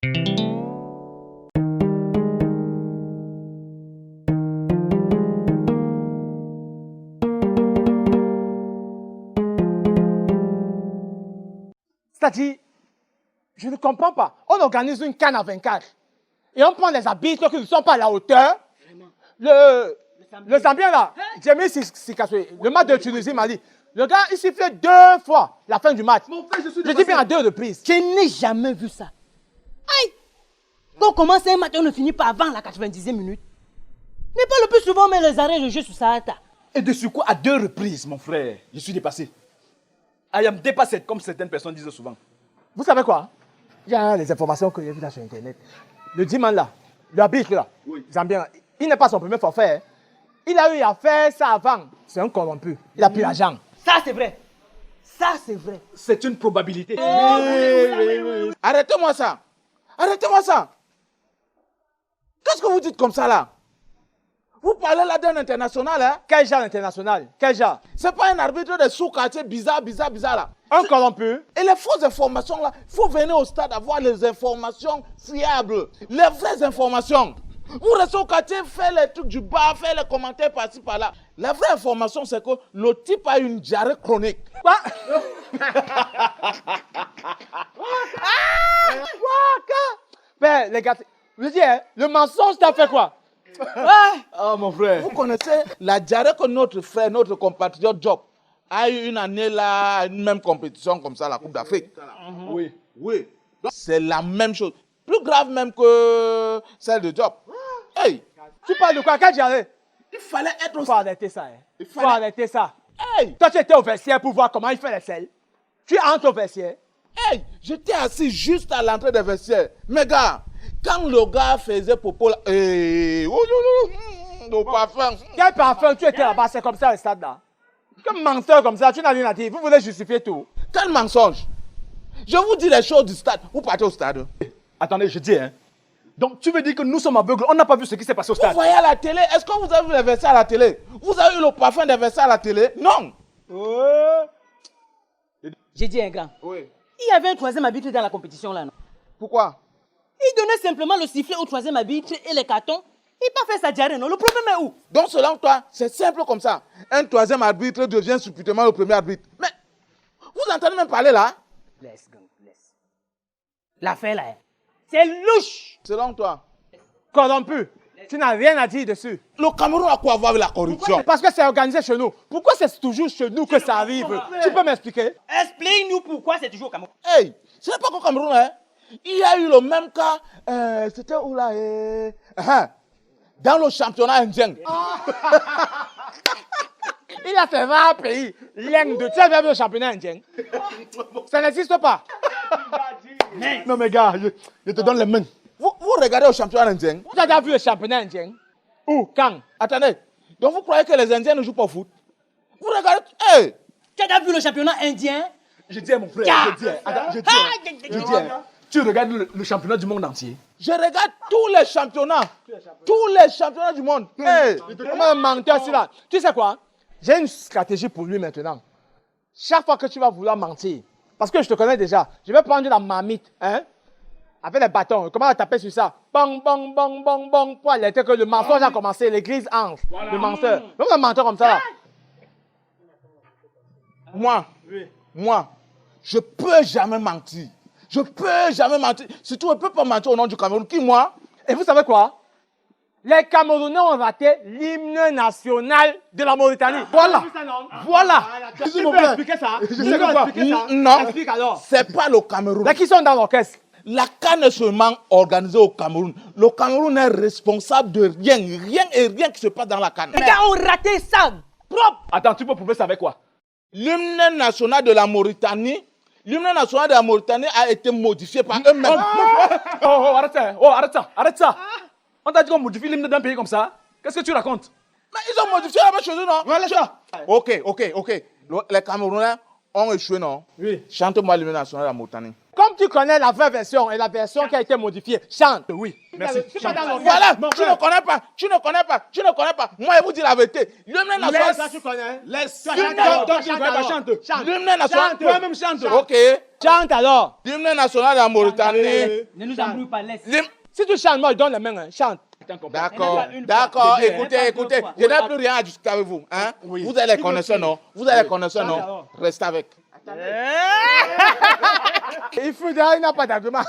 C'est-à-dire, je ne comprends pas. On organise une CAN à 24 et on prend les arbitres qui ne sont pas à la hauteur. Le Zambien là, Jamie Sikassoué, le match de Tunisie-Mali, le gars, il sifflait 2 fois la fin du match. Je dis bien à 2 reprises. Je n'ai jamais vu ça. Aïe! Quand on commence un match, on ne finit pas avant la 90e minute. N'est pas le plus souvent, mais les arrêts de jeu sur Sahata. Et de quoi à 2 reprises, mon frère? Je suis dépassé. I am dépassé, comme certaines personnes disent souvent. Vous savez quoi? Il y a les informations que j'ai vues là sur Internet. Le dimanche là, l'arbitre là, Zambien, il n'est pas son premier forfait. Hein. Il a eu à faire ça avant. C'est un corrompu. Il a pris l'argent. Ça, c'est vrai. Ça, c'est vrai. C'est une probabilité. Oui. Arrêtez-moi ça. Arrêtez-moi ça. Qu'est-ce que vous dites comme ça là? Vous parlez là d'un international, hein? Quel genre international? Quel genre? C'est pas un arbitre de sous-quartier bizarre là. Un corrompu. Et les fausses informations là, il faut venir au stade avoir les informations fiables. Les vraies informations. Vous restez au quartier, faites les trucs du bas, faites les commentaires par-ci par-là. La vraie information, c'est que le type a une diarrhée chronique. Quoi? Ben, les gars, je dis, hein, le mensonge t'a fait quoi? Ah, mon frère. Vous connaissez la diarrhée que notre frère, notre compatriote Job a eu une année là, une même compétition comme ça, la Coupe d'Afrique. Oui. Oui. C'est la même chose. Plus grave même que celle de Job. Hey! Tu parles de quoi? Quel diarrhée? Il fallait être au Faut arrêter ça. Hein. Il Faut fallait- arrêter ça. Hey! Toi, tu étais au vestiaire pour voir comment il fait les selles. Tu entres au vestiaire. Hey! J'étais assis juste à l'entrée des vestiaires. Mais gars, quand le gars faisait popo là, hey! Le parfum. Quel parfum tu étais là-bas? C'est comme ça le stade là. Quel menteur comme ça, tu n'as rien à dire. Vous voulez justifier tout. Quel mensonge! Je vous dis les choses du stade. Vous partez au stade. Attendez, je dis, hein. Donc, tu veux dire que nous sommes aveugles, on n'a pas vu ce qui s'est passé au Vous stade? voyez à la télé, est-ce que vous avez vu les vestiaires à la télé? Vous avez eu le parfum des vestiaires à la télé? Non! J'ai dit un grand. Oui. Il y avait un troisième arbitre dans la compétition là, non? Pourquoi? Il donnait simplement le sifflet au troisième arbitre et les cartons. Il n'a pas fait sa diarrhée, non? Le problème est où? Donc, selon toi, c'est simple comme ça. Un troisième arbitre devient subitement le premier arbitre. Mais, vous entendez même parler là? Laisse, gang, laisse. L'affaire là, hein, c'est louche. Selon toi, Corrompu. Tu n'as rien à dire dessus. le Cameroun a quoi voir avec la corruption? Parce que c'est organisé chez nous. Pourquoi c'est toujours chez nous que ça arrive? Tu peux m'expliquer? Explique-nous pourquoi c'est toujours au Cameroun. Hey, ce n'est pas qu'au Cameroun, hein? Il y a eu le même cas, c'était où là? Dans le championnat indien. Il a fait 20 pays. L'Inde, tu as vu le championnat indien? Ça n'existe pas. Non, mais gars, je te donne les mains. Vous regardez au championnat indien? Tu as déjà vu le championnat indien? Où? Quand? Attendez, donc vous croyez que les Indiens ne jouent pas au foot? Vous regardez, hey! Tu as déjà vu le championnat indien? Je dis, mon frère, je dis, attends, je dis, tu regardes le championnat du monde entier. Je regarde tous les championnats. Tous les championnats du monde. Hey! Comment un menteur celui-là? Tu sais quoi? J'ai une stratégie pour lui maintenant. Chaque fois que tu vas vouloir mentir, parce que je te connais déjà, je vais prendre la marmite, hein? Avec les bâtons, comment on va taper sur ça? Bang, bang, bang, bang, bang, pour alerter que le mensonge a commencé, l'église entre, le menteur. Donc un menteur comme ça là. Moi, je peux jamais mentir. Je peux jamais mentir. Surtout, je ne peux pas mentir au nom du Cameroun. Qui, moi? Et vous savez quoi? Les Camerounais ont raté l'hymne national de la Mauritanie. Voilà. Voilà. Tu Tu peux expliquer ça? Je sais quoi? Non, Explique alors. c'est pas le Cameroun. Mais qui sont dans l'orchestre? La CAN est seulement organisée au Cameroun. Le Cameroun est responsable de rien. Rien et rien qui se passe dans la CAN. Les gars ont raté ça. Propre. Attends, tu peux prouver ça avec quoi? L'hymne national de la Mauritanie, a été modifié par eux-mêmes. Arrête ça, arrête ça, arrête ça. On t'a dit qu'on modifie l'hymne d'un pays comme ça? Qu'est-ce que tu racontes? Mais ils ont modifié la même chose, non? Voilà ça. Ok. Les Camerounais ont échoué, non? Oui. Chante-moi l'hymne national de la Mauritanie. comme tu connais la vraie version et la version qui a été modifiée, chante. Oui, merci. C'est pas dans l'orgueil. Voilà, Mon tu frère. ne connais pas, tu ne connais pas, tu ne connais pas. Moi, je vous dis la vérité. L'hymne national. Ça, tu connais. Laisse. Toi, Chante, alors. toi, tu ne connais pas, chante. L'hymne national. Toi-même chante. Ok. Chante alors. L'hymne national de la Mauritanie. Ne nous embrouille pas, laisse. L'hymne- Si tu chantes, moi, je donne les mains. Hein. Chante. D'accord, Elle n'est pas une d'accord. fois. Elle n'est Écoutez, pas deux écoutez. fois. Je n'ai plus rien à discuter avec vous. Hein? Oui. Vous allez les connaître, non? Vous allez les connaître, non? alors. Restez avec. Il faut dire, il n'a pas d'argument.